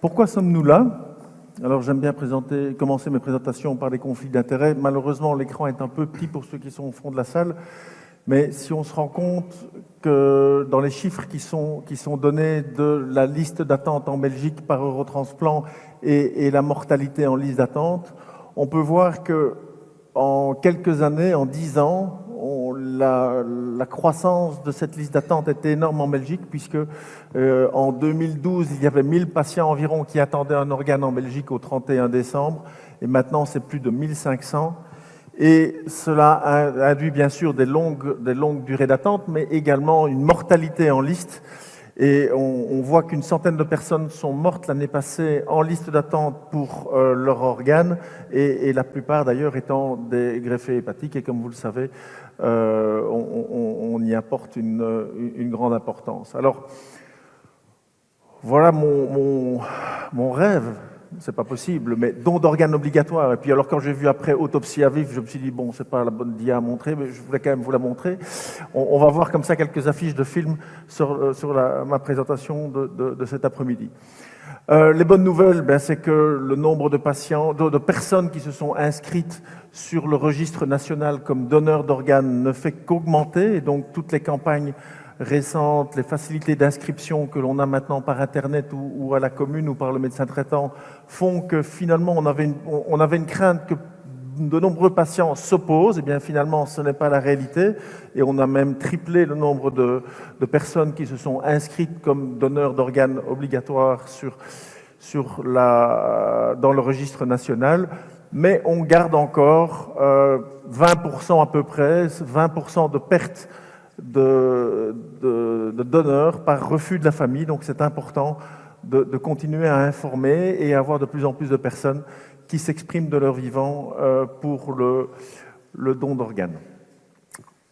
Pourquoi sommes-nous là? Alors j'aime bien commencer mes présentations par les conflits d'intérêts. Malheureusement, l'écran est un peu petit pour ceux qui sont au fond de la salle, mais si on se rend compte que dans les chiffres qui sont donnés de la liste d'attente en Belgique par Eurotransplant et la mortalité en liste d'attente, on peut voir que en quelques années, en 10 ans, la croissance de cette liste d'attente était énorme en Belgique, puisque en 2012, il y avait 1000 patients environ qui attendaient un organe en Belgique au 31 décembre, et maintenant c'est plus de 1500. Et cela induit bien sûr des longues durées d'attente, mais également une mortalité en liste. Et on voit qu'une centaine de personnes sont mortes l'année passée en liste d'attente pour leur organe, et la plupart d'ailleurs étant des greffés hépatiques. Et comme vous le savez, on y apporte une grande importance. Alors, voilà mon rêve. C'est pas possible, mais don d'organes obligatoire. Et puis alors quand j'ai vu après autopsie à vif, je me suis dit bon, c'est pas la bonne dia à montrer, mais je voulais quand même vous la montrer. On va voir comme ça quelques affiches de films sur ma présentation de cet après-midi. Les bonnes nouvelles, c'est que le nombre de patients, de personnes qui se sont inscrites sur le registre national comme donneurs d'organes ne fait qu'augmenter, et donc toutes les campagnes récentes, les facilités d'inscription que l'on a maintenant par Internet ou à la commune ou par le médecin traitant font que finalement on avait une crainte que de nombreux patients s'opposent. Et bien finalement ce n'est pas la réalité, et on a même triplé le nombre de personnes qui se sont inscrites comme donneurs d'organes obligatoires dans le registre national. Mais on garde encore 20% à peu près, 20% de pertes de donneurs par refus de la famille. Donc c'est important de continuer à informer et avoir de plus en plus de personnes qui s'expriment de leur vivant pour le don d'organes.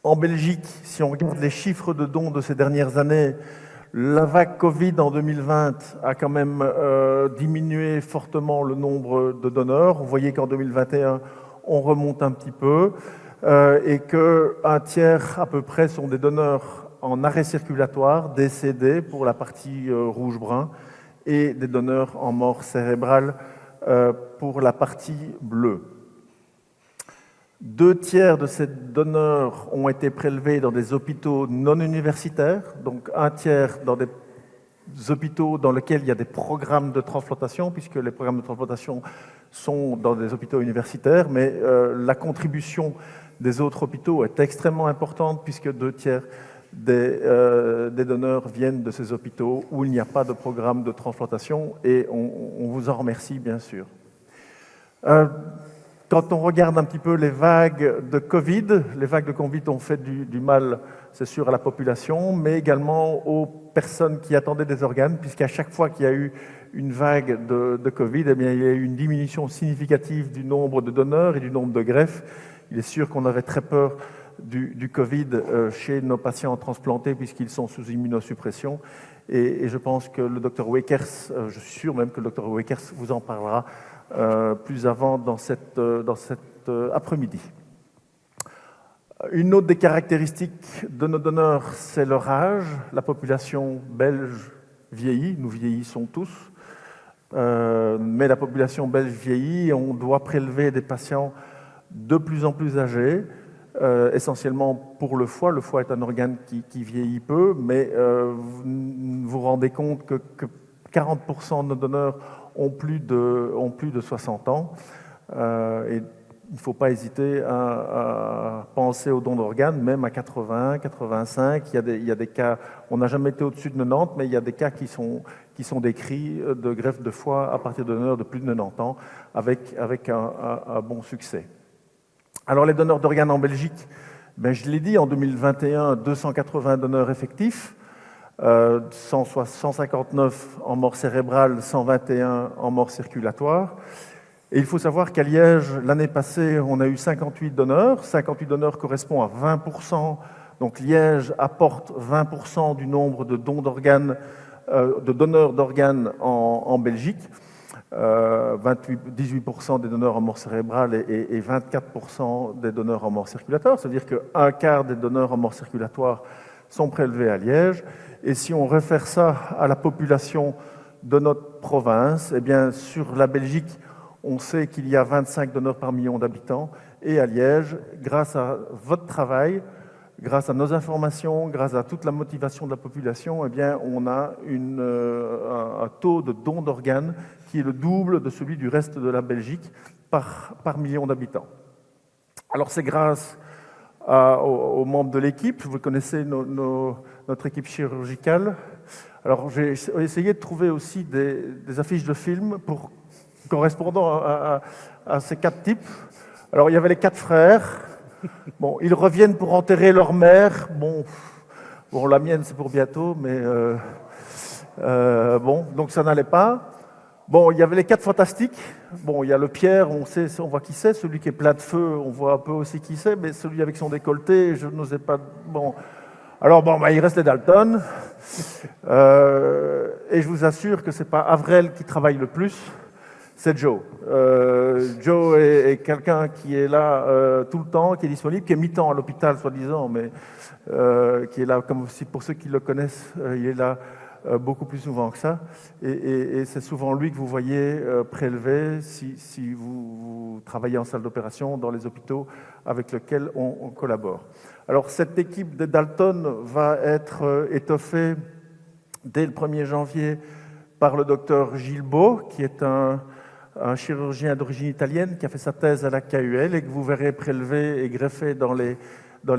En Belgique, si on regarde les chiffres de dons de ces dernières années, la vague Covid en 2020 a quand même diminué fortement le nombre de donneurs. Vous voyez qu'en 2021, on remonte un petit peu. Et qu'un tiers à peu près sont des donneurs en arrêt circulatoire, décédés pour la partie rouge-brun, et des donneurs en mort cérébrale pour la partie bleue. 2 tiers de ces donneurs ont été prélevés dans des hôpitaux non universitaires, donc 1 tiers dans des hôpitaux dans lesquels il y a des programmes de transplantation, puisque les programmes de transplantation sont dans des hôpitaux universitaires, mais la contribution des autres hôpitaux est extrêmement importante, puisque 2 tiers des donneurs viennent de ces hôpitaux où il n'y a pas de programme de transplantation, et on vous en remercie bien sûr. Quand on regarde un petit peu les vagues de Covid ont fait du mal, c'est sûr, à la population, mais également aux personnes qui attendaient des organes, puisqu'à chaque fois qu'il y a eu une vague de Covid, eh bien, il y a eu une diminution significative du nombre de donneurs et du nombre de greffes. Il est sûr qu'on avait très peur du Covid chez nos patients transplantés, puisqu'ils sont sous immunosuppression. Et je pense que le Dr Wekers, je suis sûr même que le Dr Wekers vous en parlera plus avant dans cet après-midi. Une autre des caractéristiques de nos donneurs, c'est leur âge. La population belge vieillit, nous vieillissons tous, mais la population belge vieillit et on doit prélever des patients de plus en plus âgés, essentiellement pour le foie. Le foie est un organe qui vieillit peu, mais vous vous rendez compte que 40% de nos donneurs ont plus de 60 ans. Et il ne faut pas hésiter à penser au don d'organes, même à 80, 85. Il y a des cas, on n'a jamais été au-dessus de 90, mais il y a des cas qui sont décrits de greffe de foie à partir de donneurs de plus de 90 ans, avec un bon succès. Alors les donneurs d'organes en Belgique, je l'ai dit, en 2021, 280 donneurs effectifs, 159 en mort cérébrale, 121 en mort circulatoire. Et il faut savoir qu'à Liège, l'année passée, on a eu 58 donneurs. 58 donneurs correspond à 20%. Donc Liège apporte 20% du nombre de dons d'organes, de donneurs d'organes en Belgique. 18% des donneurs en mort cérébrale et 24% des donneurs en mort circulatoire. C'est-à-dire qu'un quart des donneurs en mort circulatoire sont prélevés à Liège. Et si on réfère ça à la population de notre province. Eh bien, sur la Belgique, on sait qu'il y a 25 donneurs par million d'habitants. Et à Liège, grâce à votre travail, grâce à nos informations, grâce à toute la motivation de la population, eh bien, on a un taux de don d'organes qui est le double de celui du reste de la Belgique par million d'habitants. Alors c'est grâce aux membres de l'équipe. Vous connaissez notre équipe chirurgicale. Alors j'ai essayé de trouver aussi des affiches de films correspondant à ces 4 types. Alors il y avait les 4 frères. Bon, ils reviennent pour enterrer leur mère. Bon, la mienne c'est pour bientôt, mais bon, donc ça n'allait pas. Bon, il y avait les 4 fantastiques. Bon, il y a le Pierre, on voit qui c'est. Celui qui est plein de feu, on voit un peu aussi qui c'est. Mais celui avec son décolleté, je n'osais pas. Bon, alors bon, il reste les Dalton. Et je vous assure que c'est pas Avril qui travaille le plus, c'est Joe. Joe est quelqu'un qui est là tout le temps, qui est disponible, qui est mi-temps à l'hôpital, soi-disant, mais qui est là, comme si pour ceux qui le connaissent, il est là beaucoup plus souvent que ça. Et c'est souvent lui que vous voyez prélever si vous travaillez en salle d'opération dans les hôpitaux avec lesquels on collabore. Alors, cette équipe de Dalton va être étoffée dès le 1er janvier par le docteur Gilles Beau, qui est un chirurgien d'origine italienne qui a fait sa thèse à la KUL et que vous verrez prélever et greffer dans les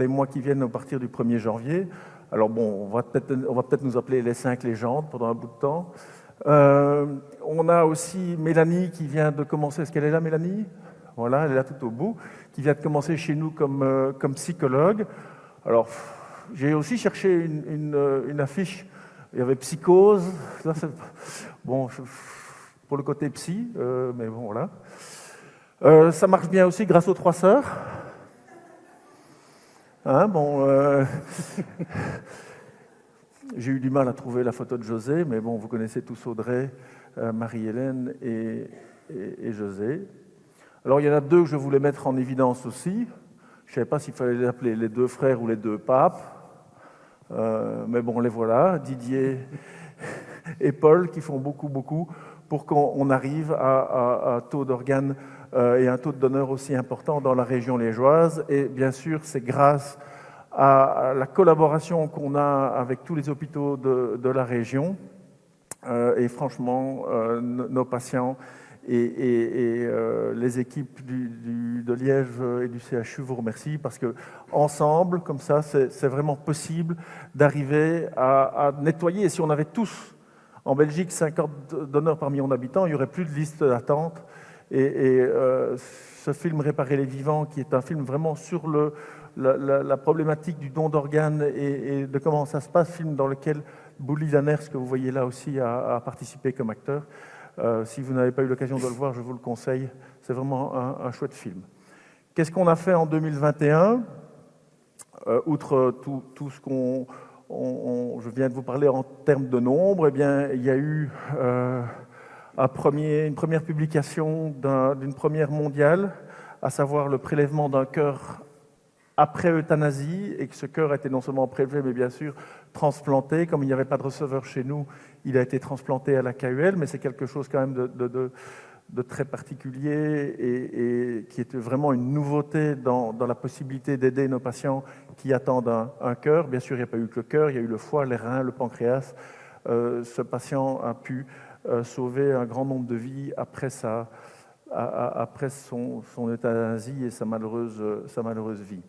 mois qui viennent à partir du 1er janvier. Alors bon, on va peut-être nous appeler les 5 légendes pendant un bout de temps. On a aussi Mélanie qui vient de commencer. Est-ce qu'elle est là, Mélanie ? Voilà, elle est là tout au bout. Qui vient de commencer chez nous comme psychologue. Alors, j'ai aussi cherché une affiche. Il y avait psychose. Là, bon, pour le côté psy, mais bon, voilà. Ça marche bien aussi grâce aux 3 sœurs. Hein, bon, j'ai eu du mal à trouver la photo de José, mais bon, vous connaissez tous Audrey, Marie-Hélène et José. Alors, il y en a 2 que je voulais mettre en évidence aussi. Je ne savais pas s'il fallait les appeler les 2 frères ou les 2 papes. Mais bon, les voilà, Didier et Paul, qui font beaucoup pour qu'on arrive à un taux d'organes et un taux de donneurs aussi important dans la région liégeoise. Et bien sûr, c'est grâce à la collaboration qu'on a avec tous les hôpitaux de la région. Et franchement, nos patients et les équipes de Liège et du CHU vous remercient parce que ensemble, comme ça, c'est vraiment possible d'arriver à nettoyer. Et si on avait tous en Belgique 50 donneurs par million d'habitants, il n'y aurait plus de liste d'attente. Et ce film Réparer les vivants, qui est un film vraiment sur la problématique du don d'organes et de comment ça se passe, film dans lequel Bouli Daners, que vous voyez là aussi, a participé comme acteur. Si vous n'avez pas eu l'occasion de le voir, je vous le conseille. C'est vraiment un chouette film. Qu'est-ce qu'on a fait en 2021 ? Outre tout ce je viens de vous parler en termes de nombre, eh bien, il y a eu une première publication d'une première mondiale, à savoir le prélèvement d'un cœur après euthanasie, et que ce cœur a été non seulement prélevé, mais bien sûr transplanté. Comme il n'y avait pas de receveur chez nous, il a été transplanté à la KUL, mais c'est quelque chose quand même de très particulier et qui est vraiment une nouveauté dans la possibilité d'aider nos patients qui attendent un cœur. Bien sûr, il n'y a pas eu que le cœur, il y a eu le foie, les reins, le pancréas. Ce patient a pu sauver un grand nombre de vies après son euthanasie et sa malheureuse vie.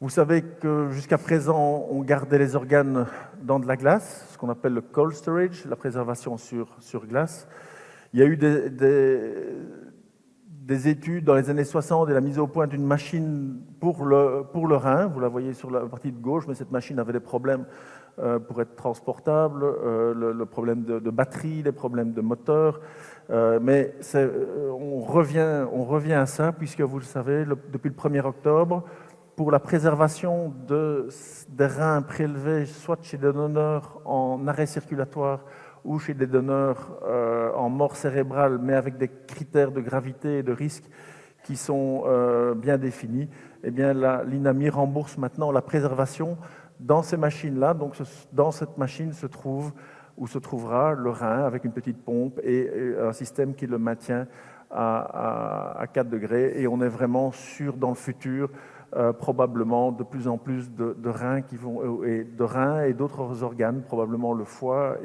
Vous savez que jusqu'à présent, on gardait les organes dans de la glace, ce qu'on appelle le cold storage, la préservation sur glace. Il y a eu des études dans les années 60 et la mise au point d'une machine pour le rein. Vous la voyez sur la partie de gauche, mais cette machine avait des problèmes pour être transportable, le problème de batterie, les problèmes de moteur. Mais on revient à ça, puisque vous le savez, depuis le 1er octobre, pour la préservation des reins prélevés, soit chez des donneurs en arrêt circulatoire ou chez des donneurs en mort cérébrale, mais avec des critères de gravité et de risque qui sont bien définis, eh bien l'INAMI rembourse maintenant la préservation dans ces machines-là. Donc dans cette machine se trouvent où se trouvera le rein avec une petite pompe et un système qui le maintient à 4 degrés. Et on est vraiment sûr dans le futur, probablement de plus en plus de reins de reins et d'autres organes, probablement le foie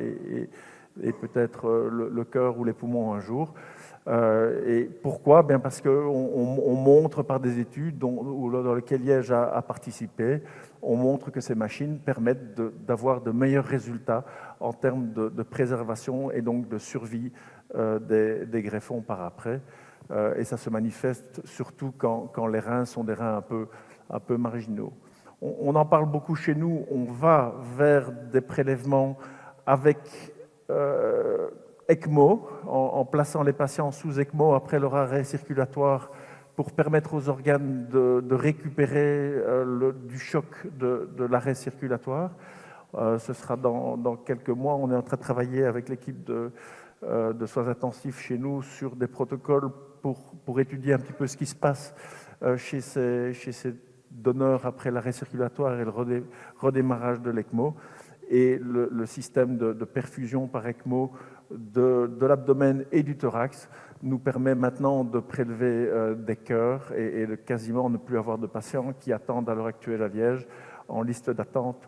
et peut-être le cœur ou les poumons un jour. Et pourquoi? Bien parce qu'on montre par des études dans lesquelles Liège a participé, on montre que ces machines permettent d'avoir de meilleurs résultats en termes de préservation et donc de survie des greffons par après. Et ça se manifeste surtout quand les reins sont des reins un peu marginaux. On en parle beaucoup chez nous, on va vers des prélèvements avec ECMO, en plaçant les patients sous ECMO après leur arrêt circulatoire pour permettre aux organes de récupérer du choc de l'arrêt circulatoire. Ce sera dans quelques mois. On est en train de travailler avec l'équipe de soins intensifs chez nous sur des protocoles pour étudier un petit peu ce qui se passe chez ces donneurs après l'arrêt circulatoire et le redémarrage de l'ECMO. Et le système de perfusion par ECMO de l'abdomen et du thorax nous permet maintenant de prélever des cœurs et de quasiment ne plus avoir de patients qui attendent à l'heure actuelle à Liège en liste d'attente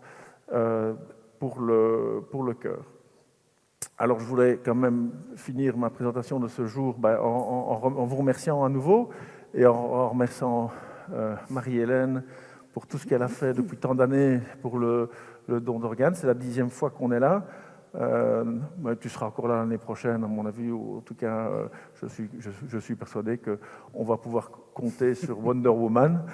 pour le cœur. Alors je voulais quand même finir ma présentation de ce jour en vous remerciant à nouveau et en remerciant Marie-Hélène pour tout ce qu'elle a fait depuis tant d'années pour le don d'organes. C'est la 10e fois qu'on est là. Tu seras encore là l'année prochaine, à mon avis, ou en tout cas, je suis persuadé qu'on va pouvoir compter sur Wonder Woman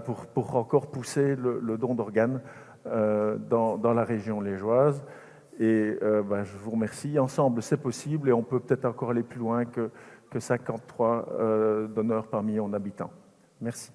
pour encore pousser le don d'organes dans la région liégeoise. Et je vous remercie. Ensemble, c'est possible et on peut peut-être encore aller plus loin que 53 donneurs par million d'habitants. Merci.